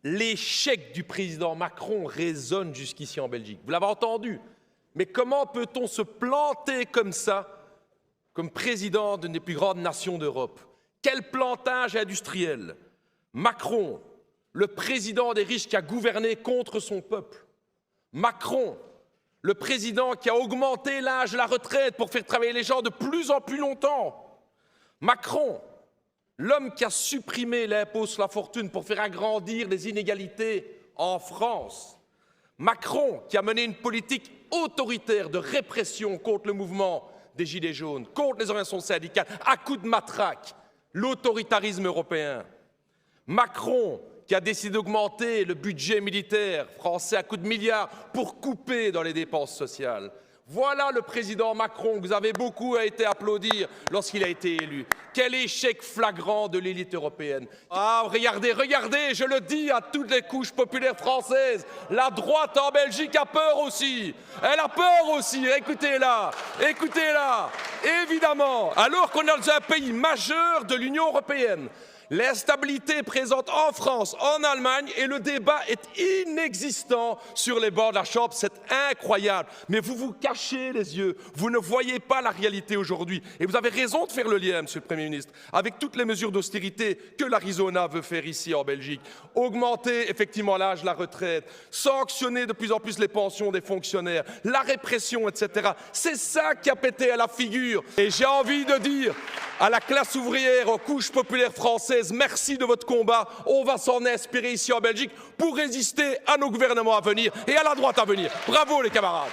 L'échec du président Macron résonne jusqu'ici en Belgique. Vous l'avez entendu. Mais comment peut-on se planter comme ça, comme président d'une des plus grandes nations d'Europe? Quel plantage industriel! Macron, le président des riches qui a gouverné contre son peuple. Macron, le président qui a augmenté l'âge de la retraite pour faire travailler les gens de plus en plus longtemps. Macron, l'homme qui a supprimé l'impôt sur la fortune pour faire agrandir les inégalités en France. Macron, qui a mené une politique autoritaire de répression contre le mouvement des Gilets jaunes, contre les organisations syndicales, à coups de matraque, l'autoritarisme européen. Macron, qui a décidé d'augmenter le budget militaire français à coups de milliards pour couper dans les dépenses sociales. Voilà le président Macron que vous avez beaucoup été applaudir lorsqu'il a été élu. Quel échec flagrant de l'élite européenne. Ah, regardez, regardez, je le dis à toutes les couches populaires françaises, la droite en Belgique a peur aussi. Elle a peur aussi, écoutez-la, écoutez-la. Évidemment, alors qu'on est dans un pays majeur de l'Union européenne, l'instabilité est présente en France, en Allemagne, et le débat est inexistant sur les bords de la Chambre. C'est incroyable. Mais vous vous cachez les yeux. Vous ne voyez pas la réalité aujourd'hui. Et vous avez raison de faire le lien, Monsieur le Premier ministre, avec toutes les mesures d'austérité que l'Arizona veut faire ici en Belgique. Augmenter effectivement l'âge de la retraite, sanctionner de plus en plus les pensions des fonctionnaires, la répression, etc. C'est ça qui a pété à la figure. Et j'ai envie de dire à la classe ouvrière, aux couches populaires françaises, merci de votre combat. On va s'en inspirer ici en Belgique pour résister à nos gouvernements à venir et à la droite à venir. Bravo les camarades!